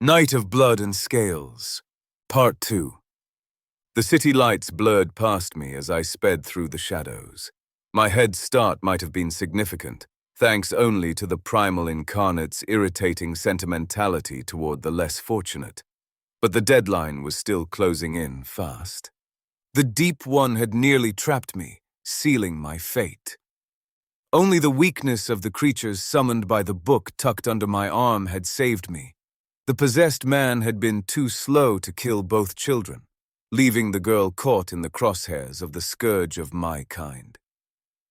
Night of Blood and Scales, Part 2. The city lights blurred past me as I sped through the shadows. My head start might have been significant, thanks only to the primal incarnate's irritating sentimentality toward the less fortunate. But the deadline was still closing in fast. The Deep One had nearly trapped me, sealing my fate. Only the weakness of the creatures summoned by the book tucked under my arm had saved me. The possessed man had been too slow to kill both children, leaving the girl caught in the crosshairs of the scourge of my kind.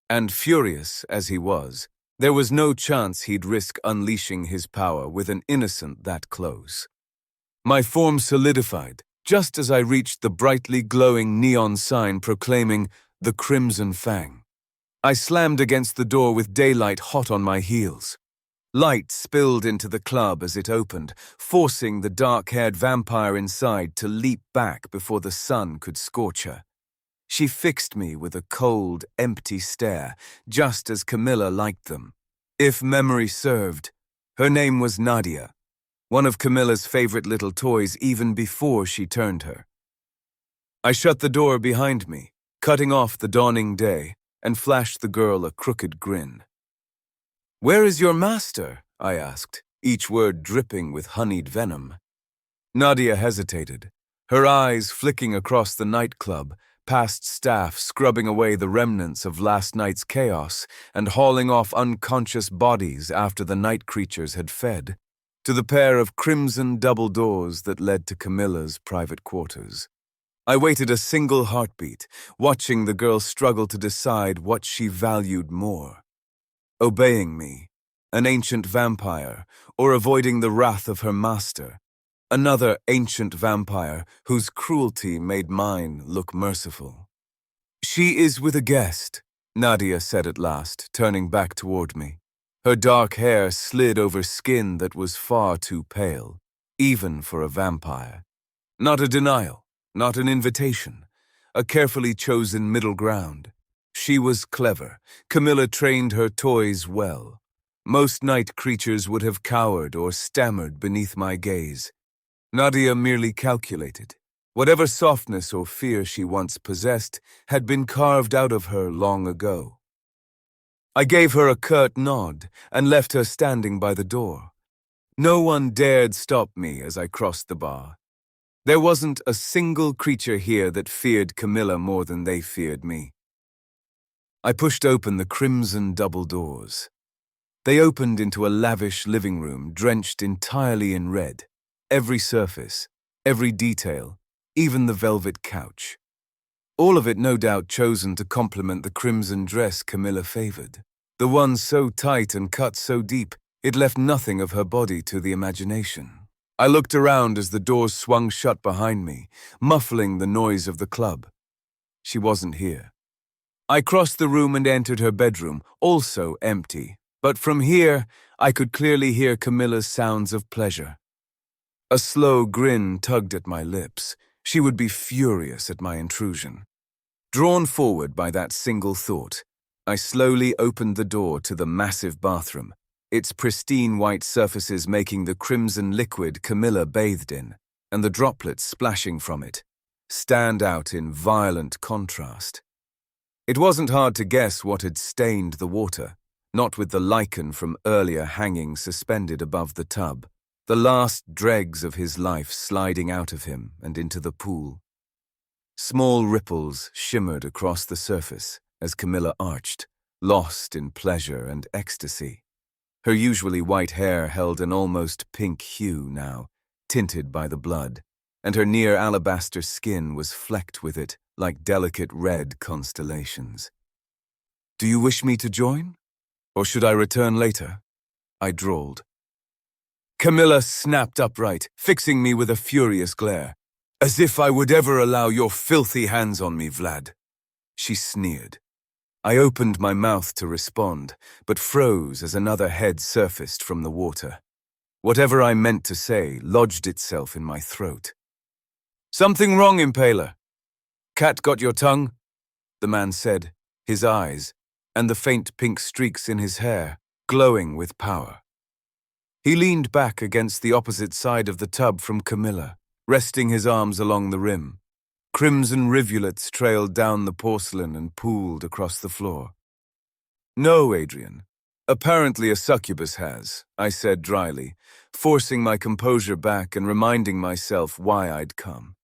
And furious as he was, there was no chance he'd risk unleashing his power with an innocent that close. My form solidified just as I reached the brightly glowing neon sign proclaiming the Crimson Fang. I slammed against the door with daylight hot on my heels. Light spilled into the club as it opened, forcing the dark-haired vampire inside to leap back before the sun could scorch her. She fixed me with a cold, empty stare, just as Camilla liked them. If memory served, her name was Nadia, one of Camilla's favorite little toys even before she turned her. I shut the door behind me, cutting off the dawning day, and flashed the girl a crooked grin. "Where is your master?" I asked, each word dripping with honeyed venom. Nadia hesitated, her eyes flicking across the nightclub, past staff scrubbing away the remnants of last night's chaos and hauling off unconscious bodies after the night creatures had fed, to the pair of crimson double doors that led to Camilla's private quarters. I waited a single heartbeat, watching the girl struggle to decide what she valued more. Obeying me, an ancient vampire, or avoiding the wrath of her master, another ancient vampire whose cruelty made mine look merciful. "She is with a guest," Nadia said at last, turning back toward me. Her dark hair slid over skin that was far too pale, even for a vampire. Not a denial, not an invitation, a carefully chosen middle ground. She was clever. Camilla trained her toys well. Most night creatures would have cowered or stammered beneath my gaze. Nadia merely calculated. Whatever softness or fear she once possessed had been carved out of her long ago. I gave her a curt nod and left her standing by the door. No one dared stop me as I crossed the bar. There wasn't a single creature here that feared Camilla more than they feared me. I pushed open the crimson double doors. They opened into a lavish living room drenched entirely in red. Every surface, every detail, even the velvet couch. All of it no doubt chosen to complement the crimson dress Camilla favored. The one so tight and cut so deep, it left nothing of her body to the imagination. I looked around as the doors swung shut behind me, muffling the noise of the club. She wasn't here. I crossed the room and entered her bedroom, also empty, but from here I could clearly hear Camilla's sounds of pleasure. A slow grin tugged at my lips. She would be furious at my intrusion. Drawn forward by that single thought, I slowly opened the door to the massive bathroom, its pristine white surfaces making the crimson liquid Camilla bathed in, and the droplets splashing from it, stand out in violent contrast. It wasn't hard to guess what had stained the water, not with the lichen from earlier hanging suspended above the tub, the last dregs of his life sliding out of him and into the pool. Small ripples shimmered across the surface as Camilla arched, lost in pleasure and ecstasy. Her usually white hair held an almost pink hue now, tinted by the blood, and her near alabaster skin was flecked with it like delicate red constellations. "Do you wish me to join? Or should I return later?" I drawled. Camilla snapped upright, fixing me with a furious glare. "As if I would ever allow your filthy hands on me, Vlad," she sneered. I opened my mouth to respond, but froze as another head surfaced from the water. Whatever I meant to say lodged itself in my throat. "Something wrong, Impaler? Cat got your tongue?" the man said, his eyes, and the faint pink streaks in his hair, glowing with power. He leaned back against the opposite side of the tub from Camilla, resting his arms along the rim. Crimson rivulets trailed down the porcelain and pooled across the floor. "No, Adrian. Apparently a succubus has," I said dryly, forcing my composure back and reminding myself why I'd come.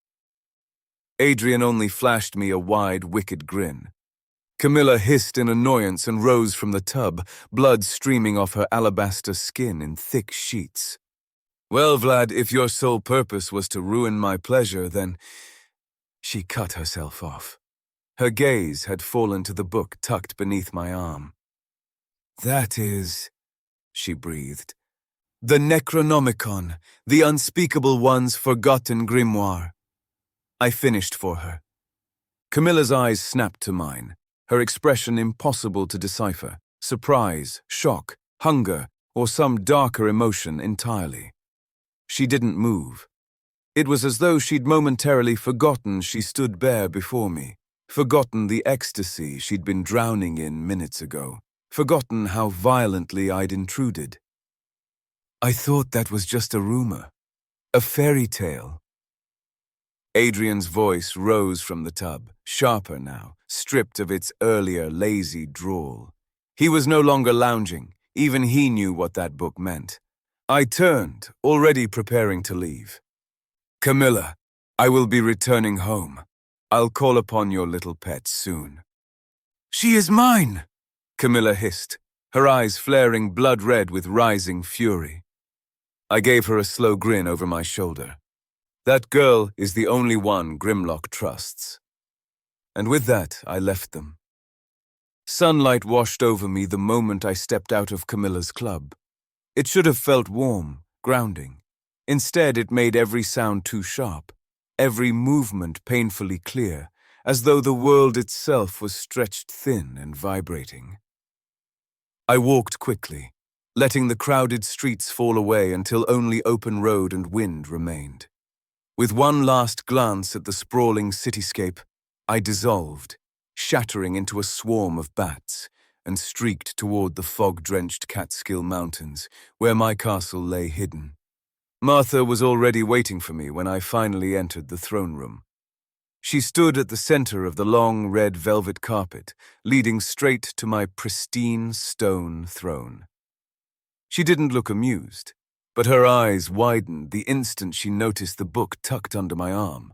Adrian only flashed me a wide, wicked grin. Camilla hissed in annoyance and rose from the tub, blood streaming off her alabaster skin in thick sheets. "Well, Vlad, if your sole purpose was to ruin my pleasure, then—" She cut herself off. Her gaze had fallen to the book tucked beneath my arm. "That is," she breathed, "the Necronomicon, the Unspeakable One's forgotten grimoire." I finished for her. Camilla's eyes snapped to mine, her expression impossible to decipher: surprise, shock, hunger, or some darker emotion entirely. She didn't move. It was as though she'd momentarily forgotten she stood bare before me, forgotten the ecstasy she'd been drowning in minutes ago, forgotten how violently I'd intruded. "I thought that was just a rumor, a fairy tale." Adrian's voice rose from the tub, sharper now, stripped of its earlier lazy drawl. He was no longer lounging. Even he knew what that book meant. I turned, already preparing to leave. "Camilla, I will be returning home. I'll call upon your little pet soon." "She is mine!" Camilla hissed, her eyes flaring blood red with rising fury. I gave her a slow grin over my shoulder. That girl is the only one Grimlock trusts. And with that, I left them. Sunlight washed over me the moment I stepped out of Camilla's club. It should have felt warm, grounding. Instead, it made every sound too sharp, every movement painfully clear, as though the world itself was stretched thin and vibrating. I walked quickly, letting the crowded streets fall away until only open road and wind remained. With one last glance at the sprawling cityscape, I dissolved, shattering into a swarm of bats, and streaked toward the fog-drenched Catskill Mountains, where my castle lay hidden. Martha was already waiting for me when I finally entered the throne room. She stood at the center of the long red velvet carpet, leading straight to my pristine stone throne. She didn't look amused, but her eyes widened the instant she noticed the book tucked under my arm.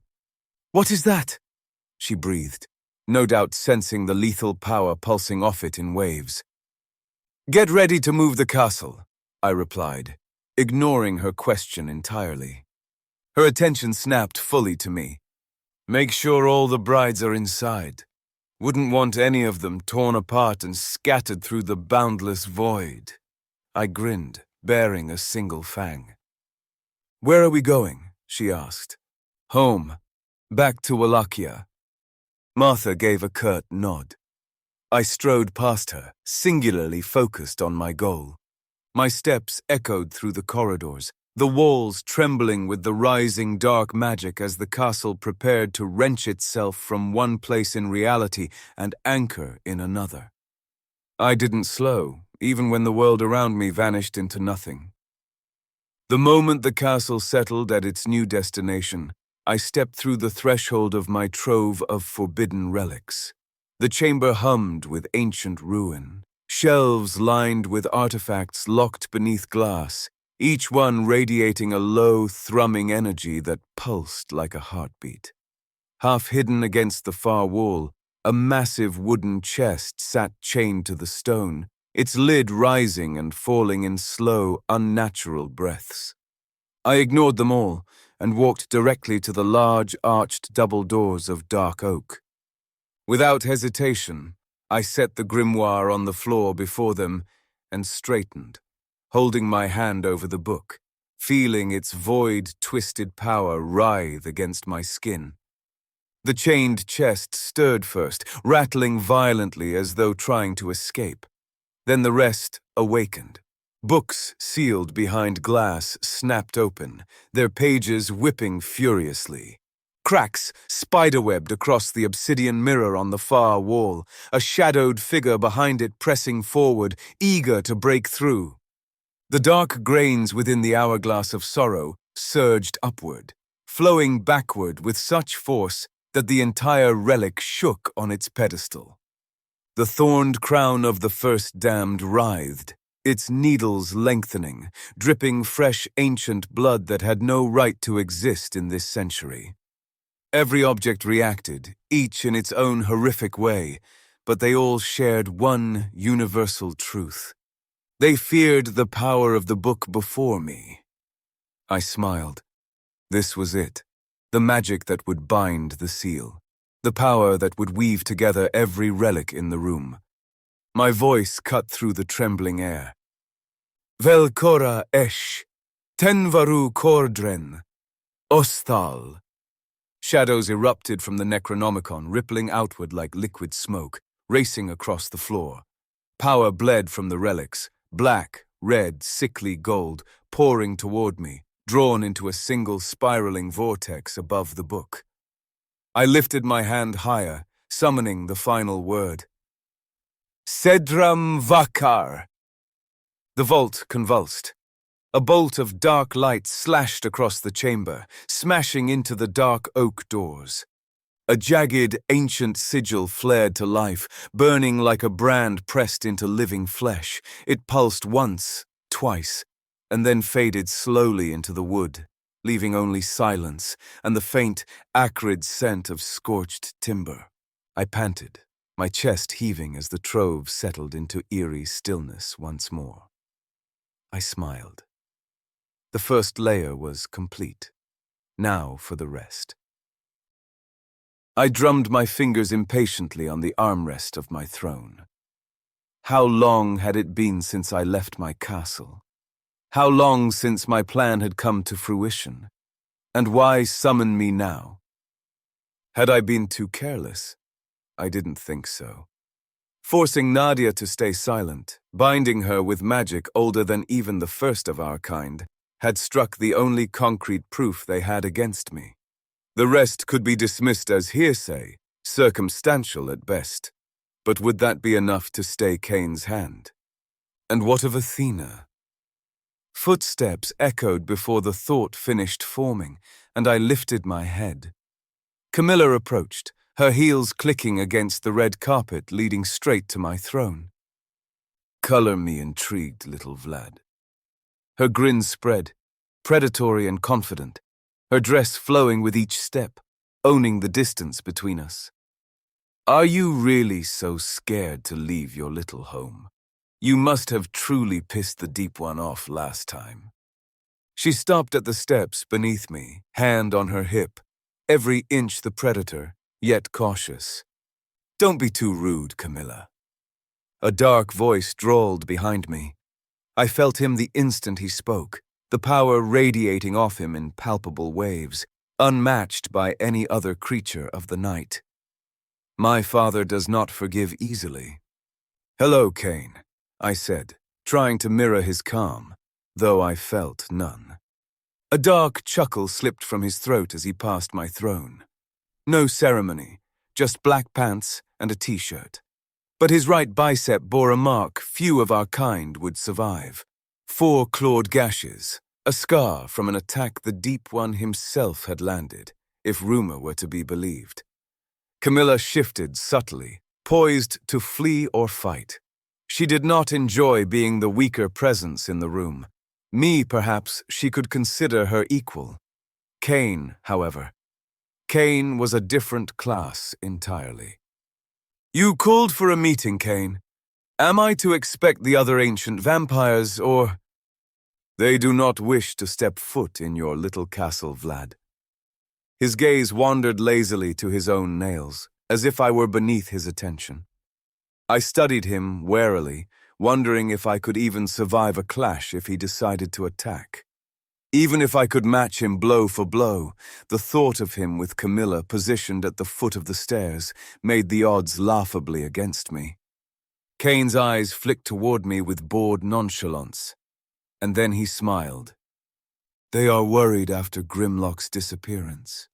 "What is that?" she breathed, no doubt sensing the lethal power pulsing off it in waves. "Get ready to move the castle," I replied, ignoring her question entirely. Her attention snapped fully to me. "Make sure all the brides are inside. Wouldn't want any of them torn apart and scattered through the boundless void." I grinned, baring a single fang. "Where are we going?" she asked. "Home. Back to Wallachia." Martha gave a curt nod. I strode past her, singularly focused on my goal. My steps echoed through the corridors, the walls trembling with the rising dark magic as the castle prepared to wrench itself from one place in reality and anchor in another. I didn't slow, even when the world around me vanished into nothing. The moment the castle settled at its new destination, I stepped through the threshold of my trove of forbidden relics. The chamber hummed with ancient ruin, shelves lined with artifacts locked beneath glass, each one radiating a low, thrumming energy that pulsed like a heartbeat. Half hidden against the far wall, a massive wooden chest sat chained to the stone, its lid rising and falling in slow, unnatural breaths. I ignored them all and walked directly to the large, arched double doors of dark oak. Without hesitation, I set the grimoire on the floor before them and straightened, holding my hand over the book, feeling its void, twisted power writhe against my skin. The chained chest stirred first, rattling violently as though trying to escape. Then the rest awakened. Books sealed behind glass snapped open, their pages whipping furiously. Cracks spiderwebbed across the obsidian mirror on the far wall, a shadowed figure behind it pressing forward, eager to break through. The dark grains within the hourglass of sorrow surged upward, flowing backward with such force that the entire relic shook on its pedestal. The thorned crown of the first damned writhed, its needles lengthening, dripping fresh ancient blood that had no right to exist in this century. Every object reacted, each in its own horrific way, but they all shared one universal truth. They feared the power of the book before me. I smiled. This was it, the magic that would bind the seal, the power that would weave together every relic in the room. My voice cut through the trembling air. Vel kora esh, tenvaru kordren, osthal. Shadows erupted from the Necronomicon, rippling outward like liquid smoke, racing across the floor. Power bled from the relics, black, red, sickly gold, pouring toward me, drawn into a single spiraling vortex above the book. I lifted my hand higher, summoning the final word. Sedram Vakar. The vault convulsed. A bolt of dark light slashed across the chamber, smashing into the dark oak doors. A jagged, ancient sigil flared to life, burning like a brand pressed into living flesh. It pulsed once, twice, and then faded slowly into the wood, leaving only silence and the faint, acrid scent of scorched timber. I panted, my chest heaving as the trove settled into eerie stillness once more. I smiled. The first layer was complete. Now for the rest. I drummed my fingers impatiently on the armrest of my throne. How long had it been since I left my castle? How long since my plan had come to fruition? And why summon me now? Had I been too careless? I didn't think so. Forcing Nadia to stay silent, binding her with magic older than even the first of our kind, had struck the only concrete proof they had against me. The rest could be dismissed as hearsay, circumstantial at best. But would that be enough to stay Cain's hand? And what of Athena? Footsteps echoed before the thought finished forming, and I lifted my head. Camilla approached, her heels clicking against the red carpet leading straight to my throne. Color me intrigued, little Vlad. Her grin spread, predatory and confident, her dress flowing with each step, owning the distance between us. Are you really so scared to leave your little home? You must have truly pissed the deep one off last time. She stopped at the steps beneath me, hand on her hip, every inch the predator, yet cautious. Don't be too rude, Camilla. A dark voice drawled behind me. I felt him the instant he spoke, the power radiating off him in palpable waves, unmatched by any other creature of the night. My father does not forgive easily. Hello, Cain, I said, trying to mirror his calm, though I felt none. A dark chuckle slipped from his throat as he passed my throne. No ceremony, just black pants and a t-shirt. But his right bicep bore a mark few of our kind would survive. 4 clawed gashes, a scar from an attack the Deep One himself had landed, if rumor were to be believed. Camilla shifted subtly, poised to flee or fight. She did not enjoy being the weaker presence in the room. Me, perhaps, she could consider her equal. Cain, however. Cain was a different class entirely. You called for a meeting, Cain. Am I to expect the other ancient vampires, or... They do not wish to step foot in your little castle, Vlad. His gaze wandered lazily to his own nails, as if I were beneath his attention. I studied him warily, wondering if I could even survive a clash if he decided to attack. Even if I could match him blow for blow, the thought of him with Camilla positioned at the foot of the stairs made the odds laughably against me. Cain's eyes flicked toward me with bored nonchalance, and then he smiled. They are worried after Grimlock's disappearance.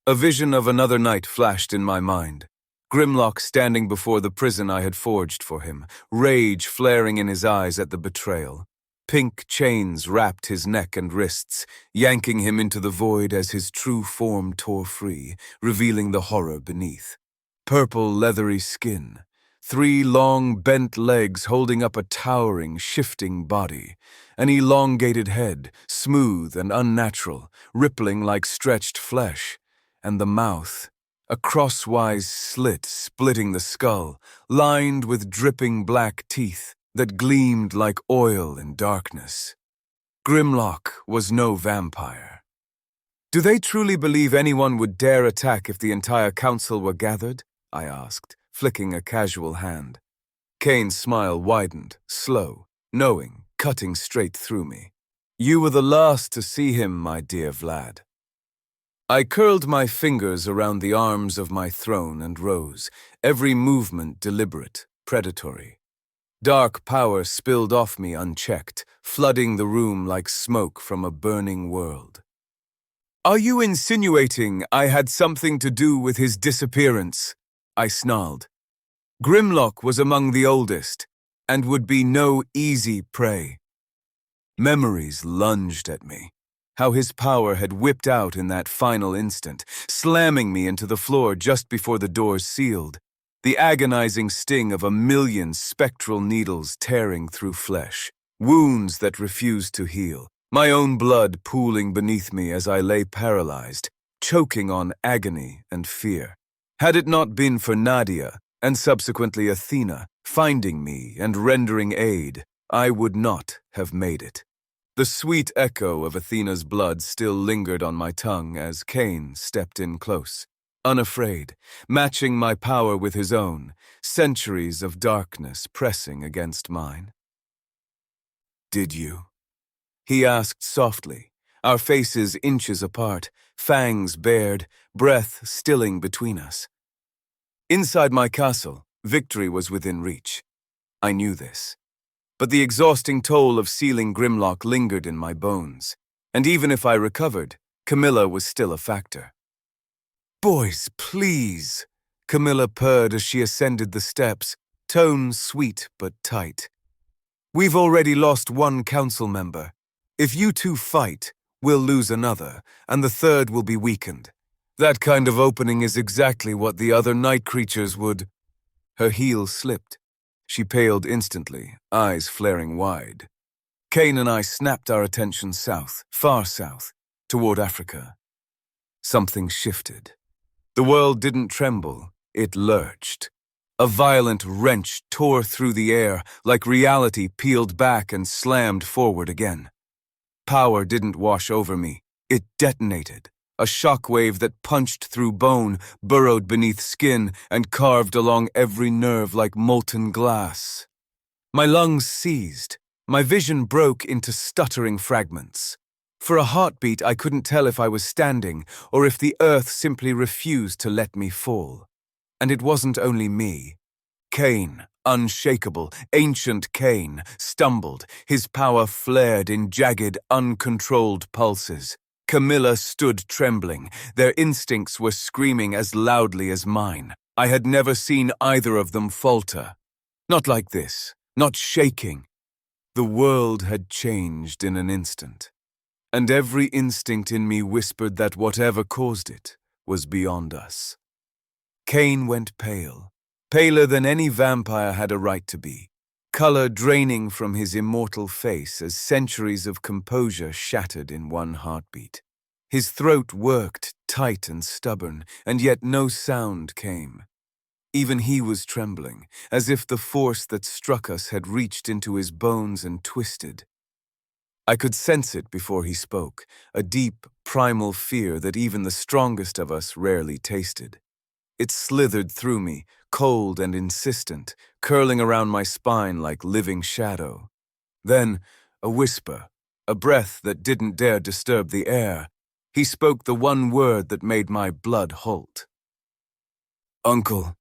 A vision of another night flashed in my mind. Grimlock standing before the prison I had forged for him, rage flaring in his eyes at the betrayal. Pink chains wrapped his neck and wrists, yanking him into the void as his true form tore free, revealing the horror beneath. Purple, leathery skin, 3 long, bent legs holding up a towering, shifting body, an elongated head, smooth and unnatural, rippling like stretched flesh, and the mouth, a crosswise slit splitting the skull, lined with dripping black teeth that gleamed like oil in darkness. Grimlock was no vampire. "Do they truly believe anyone would dare attack if the entire council were gathered?" I asked, flicking a casual hand. Kane's smile widened, slow, knowing, cutting straight through me. "You were the last to see him, my dear Vlad." I curled my fingers around the arms of my throne and rose, every movement deliberate, predatory. Dark power spilled off me unchecked, flooding the room like smoke from a burning world. "Are you insinuating I had something to do with his disappearance?" I snarled. "Grimlock was among the oldest, and would be no easy prey." Memories lunged at me. How his power had whipped out in that final instant, slamming me into the floor just before the doors sealed. The agonizing sting of 1,000,000 spectral needles tearing through flesh, wounds that refused to heal, my own blood pooling beneath me as I lay paralyzed, choking on agony and fear. Had it not been for Nadia, and subsequently Athena, finding me and rendering aid, I would not have made it. The sweet echo of Athena's blood still lingered on my tongue as Kane stepped in close. Unafraid, matching my power with his own, centuries of darkness pressing against mine. "Did you?" he asked softly, our faces inches apart, fangs bared, breath stilling between us. Inside my castle, victory was within reach. I knew this. But the exhausting toll of sealing Grimlock lingered in my bones, and even if I recovered, Camilla was still a factor. "Boys, please," Camilla purred as she ascended the steps, tone sweet but tight. "We've already lost 1 council member. If you 2 fight, we'll lose another, and the 3rd will be weakened. That kind of opening is exactly what the other night creatures would—" Her heel slipped. She paled instantly, eyes flaring wide. Kane and I snapped our attention south, far south, toward Africa. Something shifted. The world didn't tremble, it lurched. A violent wrench tore through the air, like reality peeled back and slammed forward again. Power didn't wash over me, it detonated. A shockwave that punched through bone, burrowed beneath skin, and carved along every nerve like molten glass. My lungs seized. My vision broke into stuttering fragments. For a heartbeat, I couldn't tell if I was standing or if the earth simply refused to let me fall. And it wasn't only me. Kane, unshakable, ancient Kane, stumbled, his power flared in jagged, uncontrolled pulses. Camilla stood trembling. Their instincts were screaming as loudly as mine. I had never seen either of them falter. Not like this, not shaking. The world had changed in an instant. And every instinct in me whispered that whatever caused it was beyond us. Kane went pale, paler than any vampire had a right to be, color draining from his immortal face as centuries of composure shattered in one heartbeat. His throat worked, tight and stubborn, and yet no sound came. Even he was trembling, as if the force that struck us had reached into his bones and twisted. I could sense it before he spoke, a deep, primal fear that even the strongest of us rarely tasted. It slithered through me, cold and insistent, curling around my spine like living shadow. Then, a whisper, a breath that didn't dare disturb the air. He spoke the one word that made my blood halt. "Uncle."